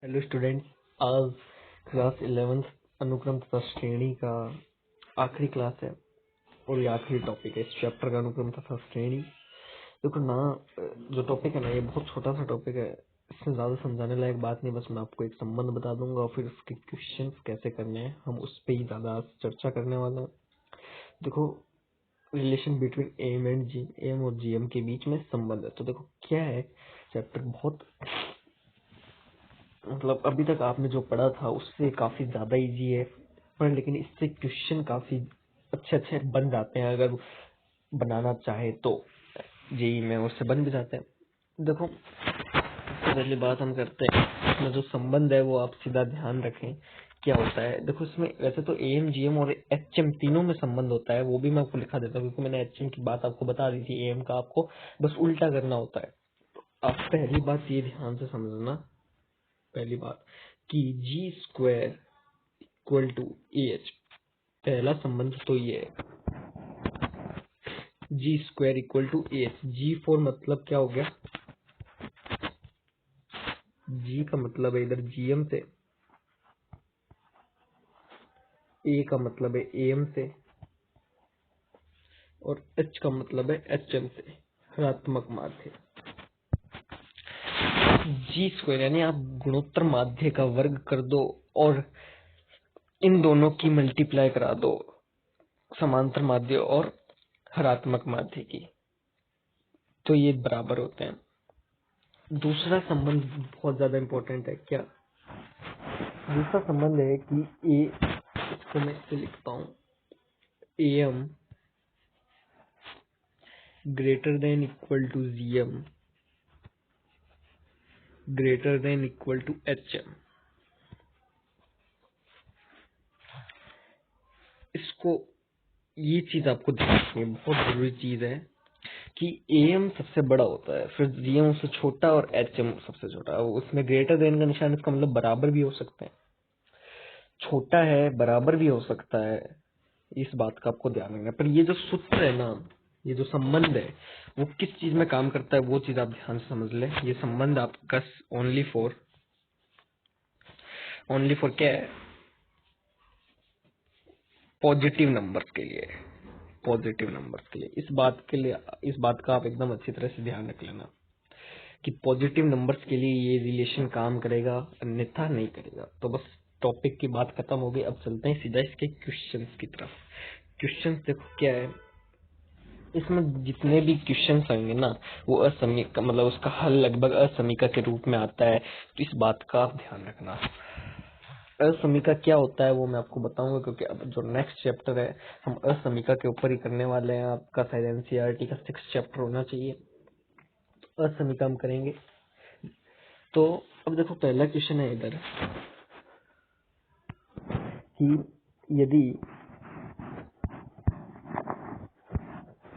Hello students, आज class 11 अनुक्रम तथा श्रेणी का आखिरी क्लास है और ये आखिरी टॉपिक है इस चैप्टर का, अनुक्रम तथा श्रेणी। देखो ना, जो टॉपिक है ना, ये बहुत छोटा सा टॉपिक है। इसमें ज्यादा समझाने लायक बात नहीं, बस मैं आपको एक संबंध बता दूंगा और फिर उसके क्वेश्चंस कैसे करने हैं हम उस पर ही ज्यादा आज चर्चा करने वाले हैं। देखो, relation between M and G, M और जीएम के बीच में संबंध है। तो देखो क्या है, चैप्टर बहुत मतलब अभी तक आपने जो पढ़ा था उससे काफी ज्यादा इजी है, पर लेकिन इससे क्वेश्चन काफी अच्छे अच्छे बन जाते हैं अगर बनाना चाहे तो। जेई में उससे बन भी जाते हैं। देखो, सबसे पहली बात हम करते हैं, इसमें जो संबंध है वो आप सीधा ध्यान रखें क्या होता है। देखो, इसमें वैसे तो एम जीएम और एचएम तीनों में संबंध होता है, वो भी मैं आपको लिखा देता हूँ क्योंकि मैंने एचएम की बात आपको बता दी थी। एम का आपको बस उल्टा करना होता है। आप पहली बात ये ध्यान से समझना, पहली बात कि g square equal to a h. पहला संबंध तो ये है, g square equal to a h. G for मतलब क्या हो गया, जी का मतलब है इधर जीएम से, ए का मतलब है एम से, और एच का मतलब है एचएम से, ऋणात्मक माध्य। जी स्क्वायर यानी आप गुणोत्तर माध्य का वर्ग कर दो और इन दोनों की मल्टीप्लाई करा दो, समांतर माध्य और ऋणात्मक माध्य की, तो ये बराबर होते हैं। दूसरा संबंध बहुत ज्यादा इंपॉर्टेंट है। क्या दूसरा संबंध है कि ए, इसको मैं इससे लिखता हूँ, A M greater than equal to G M greater than equal to H M. इसको, ये चीज आपको ध्यान रखनी है, बहुत जरूरी चीज है कि ए एम सबसे बड़ा होता है, फिर जी एम उससे छोटा और एच एम सबसे छोटा। उसमें ग्रेटर देन का निशान, इसका मतलब बराबर भी हो सकते हैं, छोटा है बराबर भी हो सकता है। इस बात का आपको ध्यान रखना है। पर ये जो सूत्र है ना, ये जो संबंध है वो किस चीज में काम करता है वो चीज आप ध्यान से समझ ले। ये संबंध आपका ओनली फॉर क्या है, पॉजिटिव नंबर्स के लिए, पॉजिटिव नंबर्स के लिए। इस बात के लिए, इस बात का आप एकदम अच्छी तरह से ध्यान रख लेना कि पॉजिटिव नंबर्स के लिए ये रिलेशन काम करेगा, अन्यथा नहीं करेगा। तो बस टॉपिक की बात खत्म हो गई, अब चलते हैं सीधा इसके क्वेश्चंस की तरफ। क्वेश्चंस देखो क्या है, इसमें जितने भी क्वेश्चंस आएंगे ना वो असमीका, मतलब उसका हल लगभग असमीका के रूप में आता है, तो इस बात का आप ध्यान रखना। असमीका क्या होता है वो मैं आपको बताऊंगा, क्योंकि अब जो नेक्स्ट चैप्टर है हम असमीका के ऊपर ही करने वाले हैं। आपका शायद एनसीईआरटी का 6 चैप्टर होना चाहिए, तो असमीका हम करेंगे। तो अब देखो, पहला क्वेश्चन है इधर कि यदि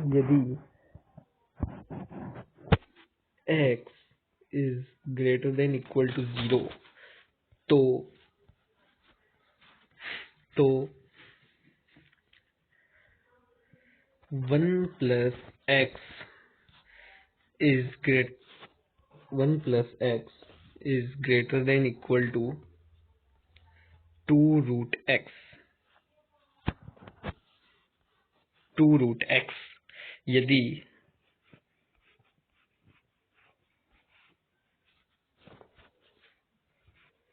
यदि x is greater than equal to 0, तो तो 1 plus X is great 1 plus X is greater than equal to 2 root X. 2 root X यदि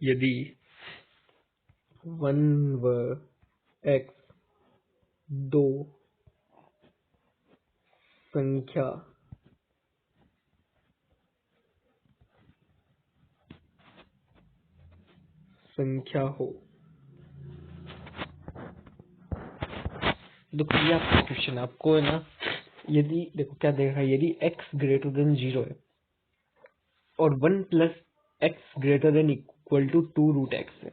यदि 1 व एक्स दो संख्या संख्या हो। देखो ये आपका क्वेश्चन, आपको है ना, यदि देखो क्या देख रहा है, यदि x ग्रेटर देन 0 है और 1 plus X greater than equal to 2 root X है।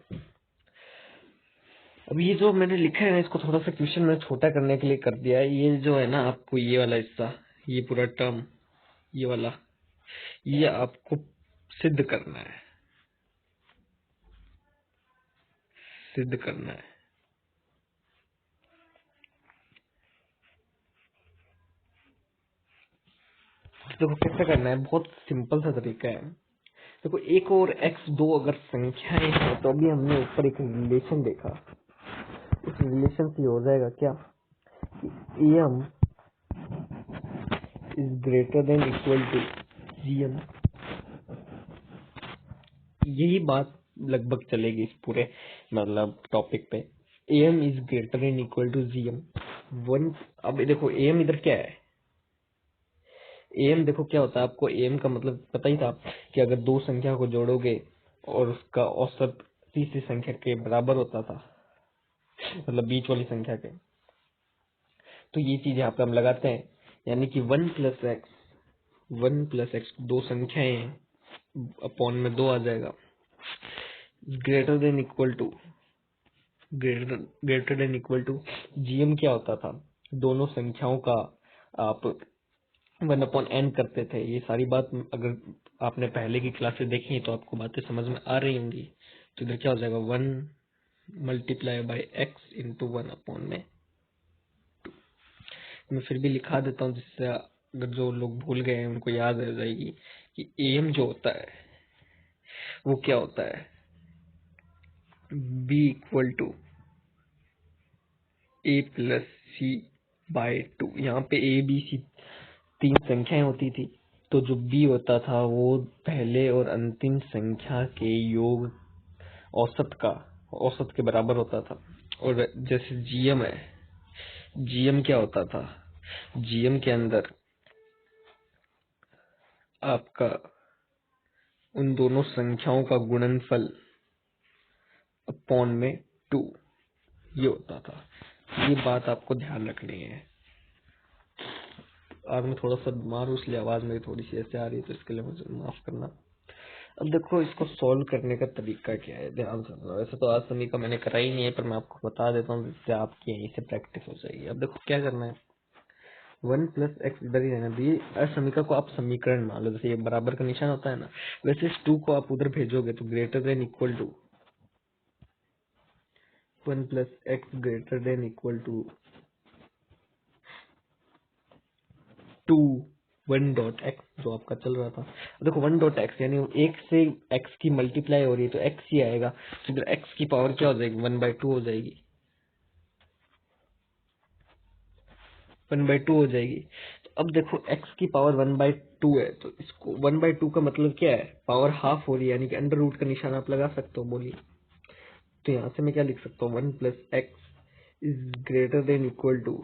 अब ये जो मैंने लिखा है ना, इसको थोड़ा सा क्वेश्चन में छोटा करने के लिए कर दिया है। ये जो है ना, आपको ये वाला हिस्सा, ये पूरा टर्म, ये वाला, ये आपको सिद्ध करना है, सिद्ध करना है। तो देखो कैसे करना है, बहुत सिंपल सा तरीका है। देखो एक और x दो अगर संख्याएं हैं तो अभी हमने ऊपर एक रिलेशन देखा, उस रिलेशन से हो जाएगा क्या कि am is greater than equal to gm। यही बात लगभग चलेगी इस पूरे मतलब टॉपिक पे। am is greater than equal to gm one. अब देखो am इधर क्या है, am देखो क्या होता है, आपको am का मतलब पता ही था कि अगर दो संख्या को जोड़ोगे और उसका औसत तीसरी संख्या के बराबर होता था, मतलब बीच वाली संख्या के, तो ये चीज यहाँ पे हम लगाते हैं, यानी कि 1 प्लस एक्स दो संख्याएं हैं अपॉन में 2 आ जाएगा, greater than equal to GM क्या होता था, दोनों संख्याओं का आप 1/n करते थे। ये सारी बात अगर आपने पहले की क्लासेस देखी हैं तो आपको बातें समझ में आ रही होंगी। तो इधर क्या हो जाएगा 1 मल्टीप्लाई बाई एक्स इंटू 1/। मैं फिर भी लिखा देता हूँ जिससे अगर जो लोग भूल गए हैं उनको याद रह जाएगी कि एम जो होता है वो क्या होता है, B equal to A plus C by 2। यहाँ पे ए बी सी तीन संख्याएं होती थी, तो जो बी होता था वो पहले और अंतिम संख्या के योग औसत के बराबर होता था। और जैसे जीएम है, जीएम क्या होता था, जीएम के अंदर आपका उन दोनों संख्याओं का गुणनफल अपॉन में 2 ये होता था। ये बात आपको ध्यान रखनी है। आज मैं थोड़ा सा बीमार हूँ इसलिए आवाज मेरी थोड़ी सी ऐसे आ रही है, तो इसके लिए मुझे माफ करना। अब देखो इसको सॉल्व करने का तरीका क्या है, ध्यान से सुनो। वैसे तो आज समी का मैंने करा ही नहीं है, पर मैं आपको बता देता हूँ जिससे आपकी यहीं से प्रैक्टिस हो जाएगी। अब देखो क्या करना है, 1 + x इधर ही रहना दी असमीका को आप समीकरण मान लो, जैसे ये बराबर का निशान होता है ना, वैसे इस 2 को आप उधर भेजोगे तो greater than equal to 1 + x greater than equal to 2 1.x जो आपका चल रहा था। देखो 1.x यानी एक से x की मल्टीप्लाई हो रही है तो x ही आएगा, तो इधर x की पावर क्या हो जाएगी 1/2 हो जाएगी, 1/2 हो जाएगी। तो अब देखो x की पावर 1/2 है, तो इसको 1/2 का मतलब क्या है, पावर हाफ हो रही है, यानी कि अंडर रूट का निशान आप लगा सकते हो। बोलिए, तो यहाँ से मैं क्या लिख सकता हूँ, 1 + x is greater than equal to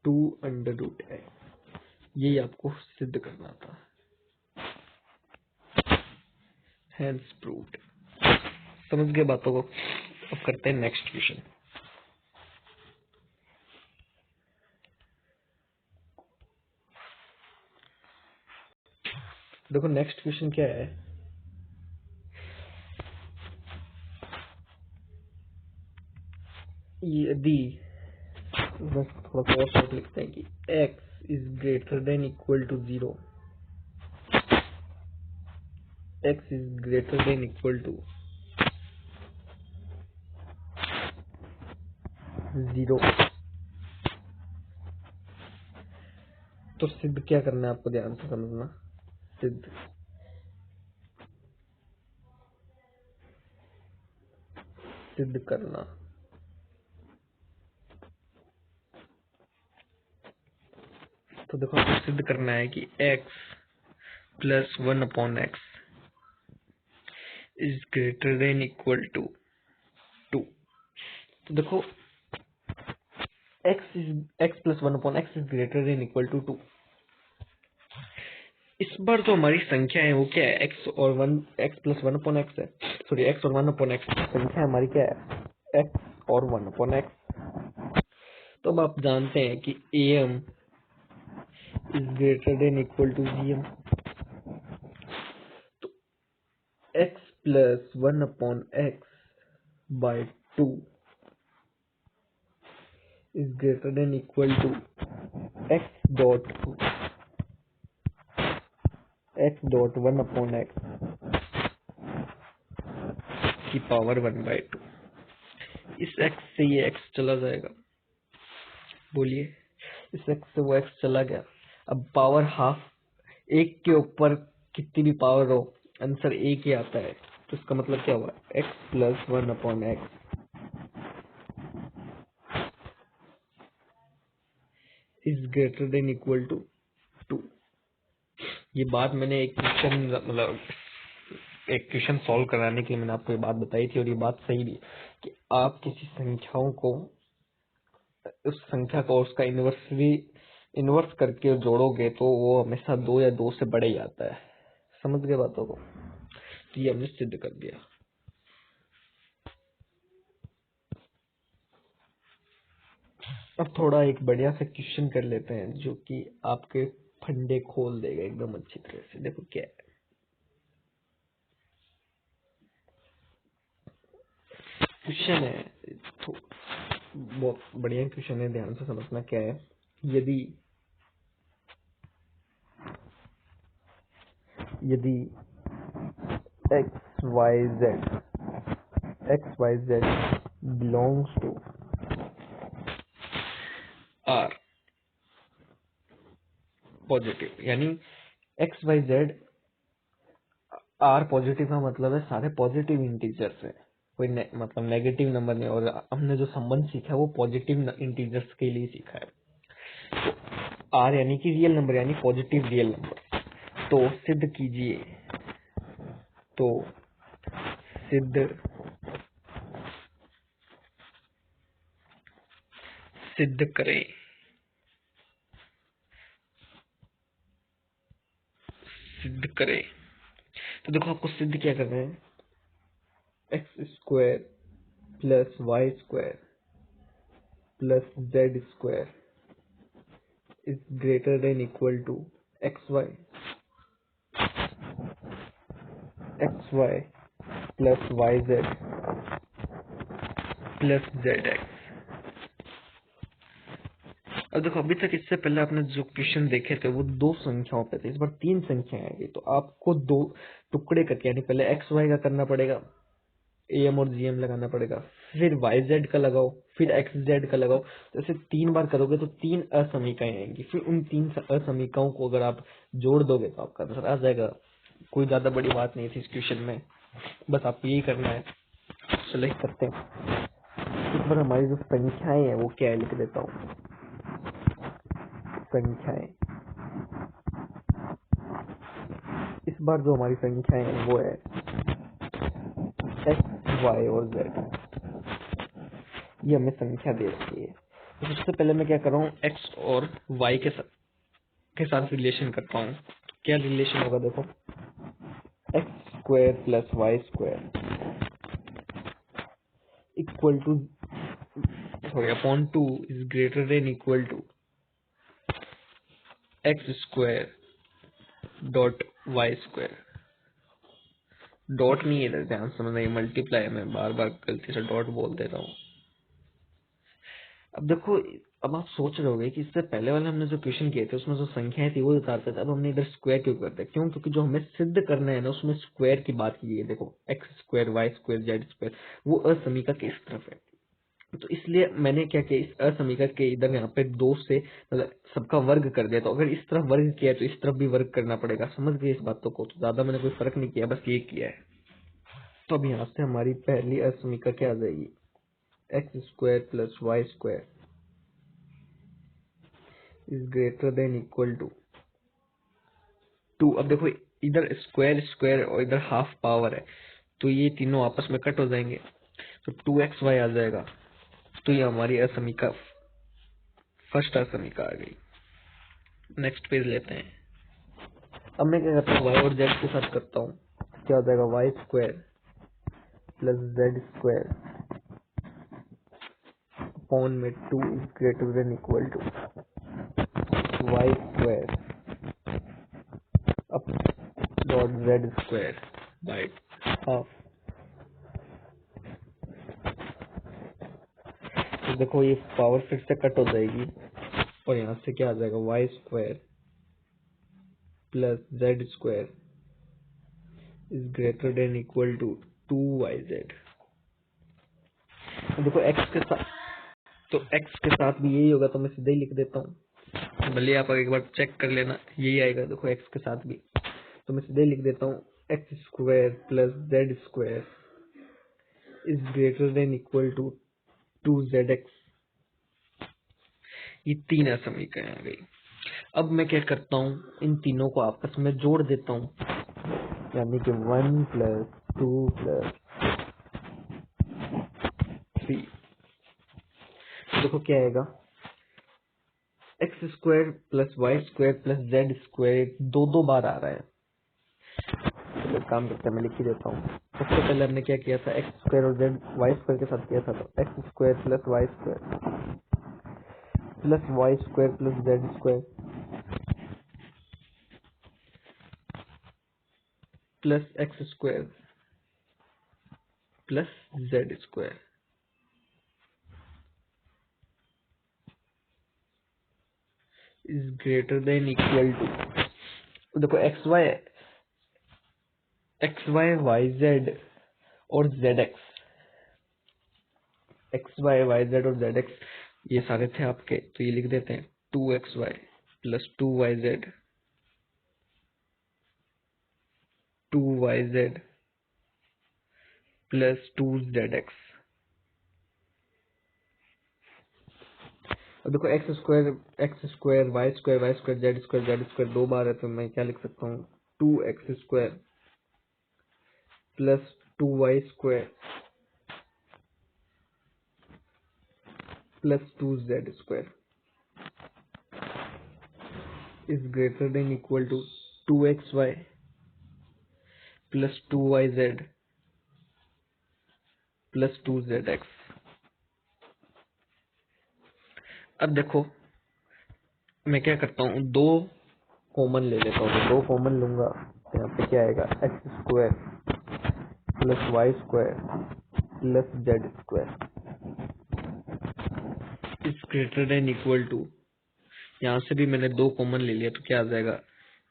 2√x। यही आपको सिद्ध करना था, हैंस प्रूव्ड। समझ गए बातों को। अब करते हैं नेक्स्ट क्वेश्चन। देखो नेक्स्ट क्वेश्चन क्या है, यदि बस थोड़ा सा और शॉर्ट लिखते हैं कि x is greater than equal to 0, x is greater than equal to 0, तो सिद्ध क्या करना है आपको ध्यान से समझना। सिद्ध करना, तो देखो आपको सिद्ध करना है कि x + 1/x is greater than equal to 2। तो देखो x + 1/x is greater than equal to 2। इस बार जो हमारी संख्या है वो क्या है, x + 1/x है, सॉरी x और 1/x। संख्या हमारी क्या है, x और 1/x। तो अब आप जानते हैं कि am is greater than equal to gm। तो x + 1/x by 2 is greater than equal to x dot 1/x की पावर 1/2। इस x से ये x चला जाएगा, बोलिए, इस x से वो x चला गया। अब पावर हाफ, एक के ऊपर कितनी भी पावर हो आंसर एक ही आता है, तो इसका मतलब क्या हुआ, x plus 1/x is greater than equal to 2। ये बात मैंने एक क्वेश्चन सॉल्व कराने के लिए मैंने आपको ये बात बताई थी, और ये बात सही भी है कि आप किसी संख्याओं को, उस संख्या को उसका इन्वर्स करके जोड़ोगे तो वो हमेशा 2 या 2 से बड़े ही आता है। समझ गए बातों को? तो ये हमने सिद्ध कर दिया। अब थोड़ा एक बढ़िया सा क्वेश्चन कर लेते हैं जो कि आपके फंडे खोल देगा एकदम अच्छी तरह से। देखो क्या है, क्वेश्चन है, तो बहुत बढ़िया क्वेश्चन है, ध्यान से समझना क्या है। यदि x y z belongs to R positive, यानी x y z R positive का मतलब है सारे पॉजिटिव इंटीजर्स है, कोई मतलब नेगेटिव नंबर नहीं। और हमने जो संबंध सीखा है वो पॉजिटिव इंटीजर्स के लिए सीखा है। तो आर यानी कि रियल नंबर, यानी पॉजिटिव रियल नंबर। तो सिद्ध कीजिए, तो सिद्ध करें, तो देखो आपको सिद्ध क्या करना है, x square plus y square plus z square is greater than equal to x y plus y z plus z x. अब देखो अभी तक इससे पहले आपने जो क्वेश्चन देखे थे वो 2 संख्याओं पे थे, इस बार 3 संख्याएं आएगी। तो आपको 2 टुकड़े करके, यानी पहले एक्स वाई का करना पड़ेगा, एम और जीएम लगाना पड़ेगा, फिर वाई जेड का लगाओ, फिर एक्स जेड का लगाओ। तो ऐसे 3 बार करोगे तो 3 असमीकाएं आएंगी। फिर उन 3 असमीकाओं को अगर आप जोड़ दोगे तो आपका आंसर आ जाएगा। कोई ज्यादा बड़ी बात नहीं थी इस क्वेश्चन में, बस आपको यही करना है। चलो करते हैं। इस बार हमारी जो संख्याएं हैं वो क्या है, लिख देता हूँ। संख्याएं, इस बार जो हमारी संख्याएं हैं वो है एक्स वाई और जेड। ये हमें संख्या दे रखी है। तो सबसे पहले मैं क्या कर रहा हूँ, एक्स और वाई के साथ रिलेशन करता हूँ। तो क्या रिलेशन होगा, देखो x square plus y square equal to sorry upon 2 is greater than equal to x square dot y square. Dot नहीं है इधर, ध्यान समझना, ये मल्टीप्लाई है, मैं बार बार गलती से डॉट बोल देता हूँ। अब देखो, अब आप सोच रहे होगे कि इससे पहले वाले हमने जो क्वेश्चन किए थे उसमें जो संख्याएं थी वो उतारते थे, अब हमने इधर स्क्वायर क्यों करते हैं? क्यों? क्योंकि जो हमें सिद्ध करना है ना उसमें स्क्वायर की बात की है। देखो x square y square z square वो असमीका की इस तरफ है, तो इसलिए मैंने क्या किया, इस असमीका के इधर यहाँ पे 2 से मतलब सबका वर्ग कर दिया। तो अगर इस तरफ वर्ग किया तो इस तरफ भी वर्ग करना पड़ेगा। समझ गए इस बातों को? तो ज्यादा मैंने कोई फर्क नहीं किया, बस ये किया है। तो अब यहाँ से हमारी पहली असमीका क्या आ जाएगी, x square plus y square is greater than equal to 2। अब देखो इधर स्क्वायर स्क्वायर और इधर हाफ पावर है, तो ये तीनों आपस में कट हो जाएंगे, तो 2xy आ जाएगा। तो ये हमारी असमीका, फर्स्ट असमीका आ गई। नेक्स्ट पेज लेते हैं। अब मैं क्या करता हूँ, वाई और जेड के साथ करता हूँ। क्या हो जाएगा, y square plus z square upon में 2 is greater than equal to y square up dot z square by half. तो देखो ये पावर फिर से कट हो जाएगी और यहाँ से क्या आ जाएगा, y square plus z square is greater than equal to 2yz। देखो x के साथ, तो x के साथ भी यही होगा, तो मैं सीधे ही लिख देता हूँ, भले आप एक बार चेक कर लेना, यही आएगा। देखो x के साथ भी तो मैं सीधे लिख देता हूँ x square plus z square is greater than equal to 2zx। ये तीन समीकरण आ गई। अब मैं क्या करता हूँ, इन तीनों को आपस में जोड़ देता हूँ, यानी कि 1 प्लस 2 प्लस 3। देखो क्या आएगा, x square plus y square plus z square दो बार आ रहा है। तो एक काम करते हैं, मैं लिख ही देता हूँ। सबसे पहले हमने क्या किया था, एक्स स्क्वायर और जेड वाई स्क्वायर के साथ किया था, तो x square plus y square plus z square plus x square plus z square is greater than equal to, देखो एक्स वाई वाई जेड और जेड एक्स और जेड एक्स ये सारे थे आपके, तो ये लिख देते हैं 2xy plus 2yz 2yz plus 2zx। अब देखो x square y square z square दो बार है, तो मैं क्या लिख सकता हूँ, 2x square plus 2y square plus 2z square is greater than equal to 2xy plus 2yz plus 2zx। अब देखो मैं क्या करता हूँ, दो कॉमन ले लेता हूँ, तो दो कॉमन लूंगा तो यहाँ पे क्या आएगा, x square plus y square plus z square is greater than equal to, यहाँ से भी मैंने दो कॉमन ले लिया, तो क्या आ जाएगा,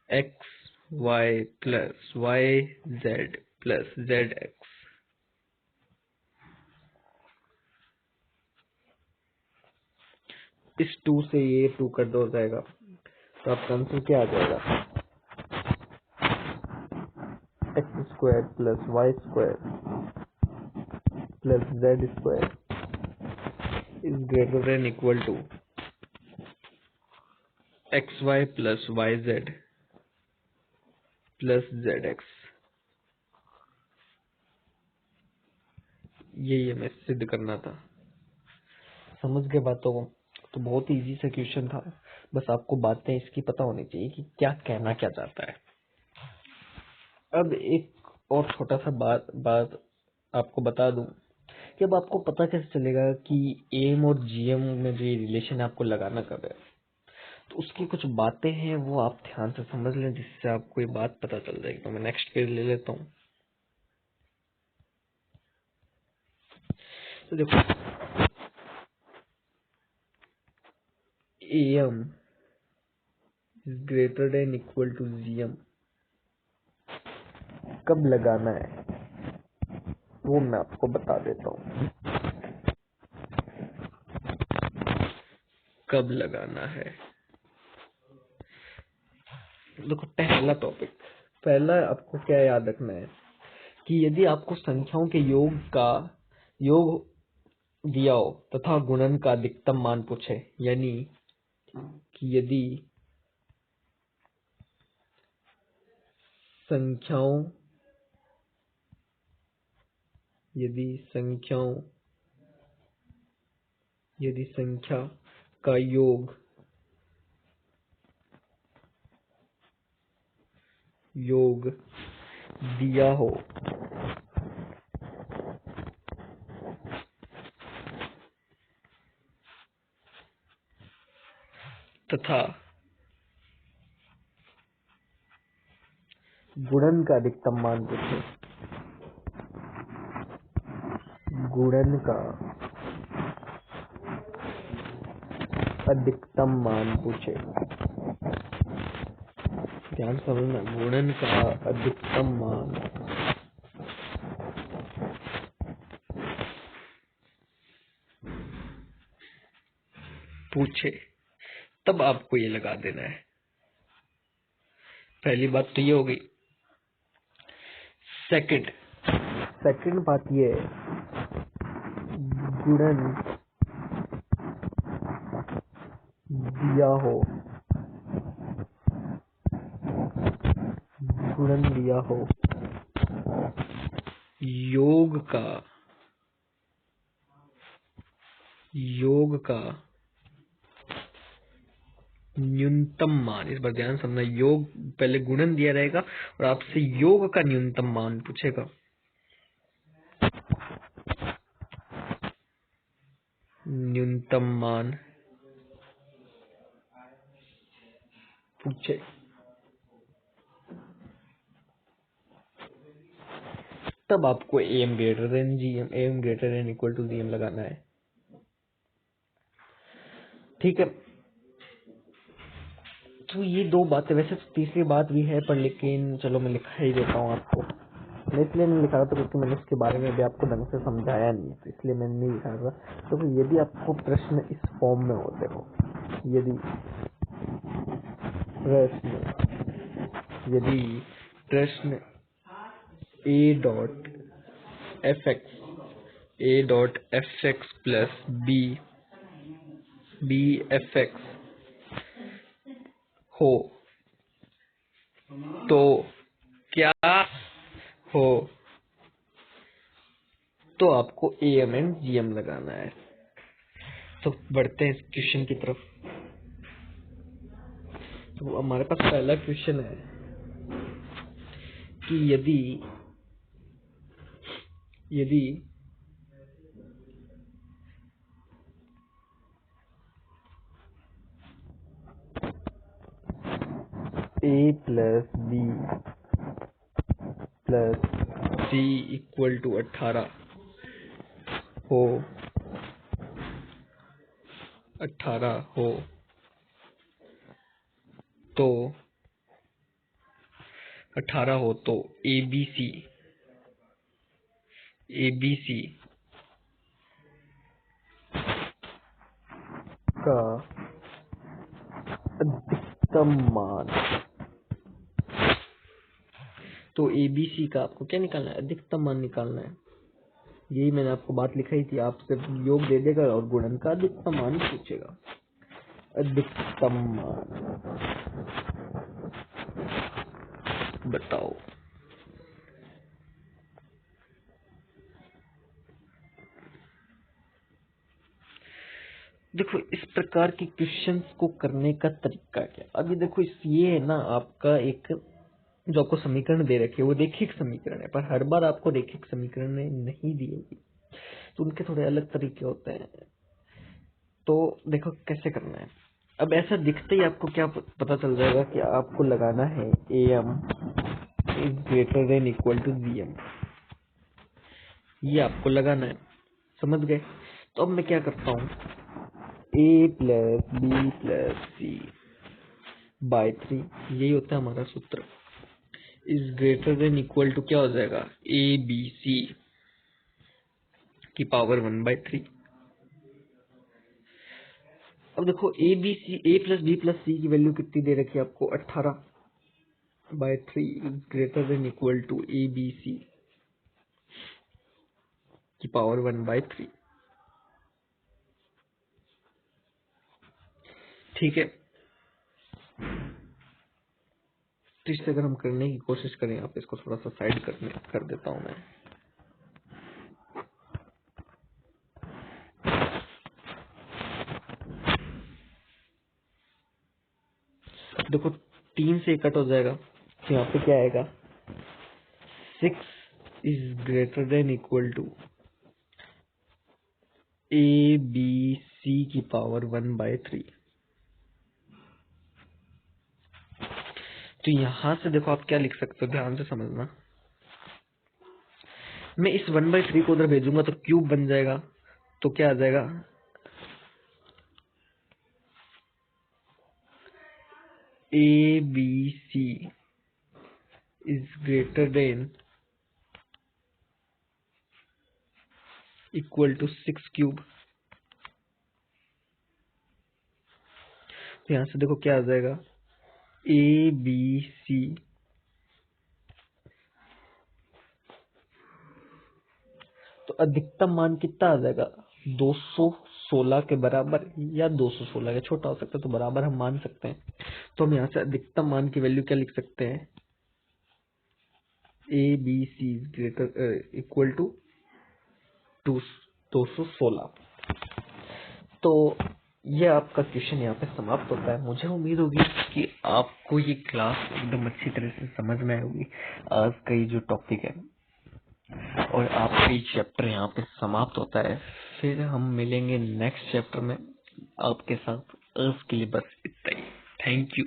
x y plus y z plus z x. इस 2 से ये 2 कर दो हो जाएगा, तो आपका आंसर क्या आ जाएगा, x square plus y square plus z square is greater than equal to x y plus y z plus z x. ये हमें सिद्ध करना था। समझ गए बातों को? तो बहुत ही इजी सा क्वेश्चन था, बस आपको बातें इसकी पता होनी चाहिए कि क्या कहना क्या चाहता है। अब एक और छोटा सा बात आपको बता दूं कि अब आपको पता कैसे चलेगा कि एम और जीएम में जो ये रिलेशन आपको लगाना कब है। तो उसकी कुछ बातें हैं, वो आप ध्यान से समझ लें, जिससे आपको ये बात पता चल जाएगी। तो मैं नेक्स्ट पेज ले लेता हूँ। तो देखो, M is greater than equal to GM कब लगाना है, वो मैं आपको बता देता हूँ कब लगाना है। देखो पहला आपको क्या याद रखना है कि यदि आपको संख्याओं के योग दिया हो तथा गुणन का अधिकतम मान पूछे, यानी कि संख्याओं यदि संख्या का योग दिया हो तथा गुणन का अधिकतम मान पूछे, गुणन का अधिकतम मान पूछे, ध्यान समझना, गुणन का अधिकतम मान पूछे, तब आपको ये लगा देना है। पहली बात तो ये हो गई। सेकंड सेकंड बात ये है, गुणन दिया हो, गुणन दिया हो, योग का न्यूनतम मान, इस बार ध्यान समझना, योग पहले गुणन दिया रहेगा और आपसे योग का न्यूनतम मान पूछेगा। न्यूनतम मान पूछे, तब आपको am greater than gm, am greater than equal to gm लगाना है। ठीक है, तो ये दो बातें, वैसे तो तीसरी बात भी है पर लेकिन चलो मैं लिखा ही देता हूँ आपको। मैं इसलिए नहीं लिखा रहा था क्योंकि मैंने इसके बारे में भी आपको ढंग से समझाया नहीं, तो इसलिए मैंने नहीं लिखा था। तो यदि आपको प्रश्न इस फॉर्म में होते हो, यदि प्रश्न a dot f x plus b f x हो तो क्या हो, तो आपको am एंड gm लगाना है। तो बढ़ते हैं इस क्वेश्चन की तरफ। तो हमारे पास पहला क्वेश्चन है कि यदि a plus b plus c equal to 18 हो, तो 18 हो तो ABC का अधिकतम मान, तो ABC का आपको क्या निकालना है, अधिकतम मान निकालना है। यही मैंने आपको बात लिखाई थी, आप सिर्फ योग दे देगा और गुणन का अधिकतम मान पूछेगा। अधिकतम मान बताओ। देखो इस प्रकार के क्वेश्चंस को करने का तरीका क्या, अभी देखो ये है ना, आपका एक जो आपको समीकरण दे रखे वो रेखिक समीकरण है, पर हर बार आपको रेखिक समीकरण नहीं दी होगी, तो उनके थोड़े अलग तरीके होते हैं। तो देखो कैसे करना है। अब ऐसा दिखते ही आपको क्या पता चल जाएगा कि आपको लगाना है am is greater than equal to gm, ये आपको लगाना है, समझ गए। तो अब मैं क्या करता हूँ, a plus b plus C by 3, यही होता है हमारा सूत्र, is greater than equal to क्या हो जाएगा, ए बी सी की पावर 1/3। अब देखो a plus b plus c की वैल्यू कितनी दे रखी है आपको, 18/3 is greater than equal to a b c की पावर 1/3। ठीक है, तो इससे अगर हम करने की कोशिश करें, आप इसको थोड़ा सा साइड कर देता हूं मैं। देखो 3 से कट हो जाएगा, तो यहाँ पे क्या आएगा, 6 is greater than equal to a b c की पावर 1/3। तो यहां से देखो आप क्या लिख सकते हो, ध्यान से समझना। मैं इस 1/3 को उधर भेजूंगा तो क्यूब बन जाएगा, तो क्या आ जाएगा, a b c is greater than equal to 6 cube. तो यहां से देखो क्या आ जाएगा, ए बी सी अधिकतम मान कितना आ जाएगा, 216 के बराबर, या 216 के छोटा हो सकता है तो बराबर हम मान सकते हैं। तो हम यहाँ से अधिकतम मान की वैल्यू क्या लिख सकते हैं, a b c greater equal to 216। तो ये आपका क्वेश्चन यहाँ पे समाप्त होता है। मुझे उम्मीद होगी कि आपको ये क्लास एकदम अच्छी तरह से समझ में आई होगी, आज का ये जो टॉपिक है, और आपका ये चैप्टर यहाँ पे समाप्त होता है। फिर हम मिलेंगे नेक्स्ट चैप्टर में आपके साथ। आज के लिए बस इतना ही। Thank you.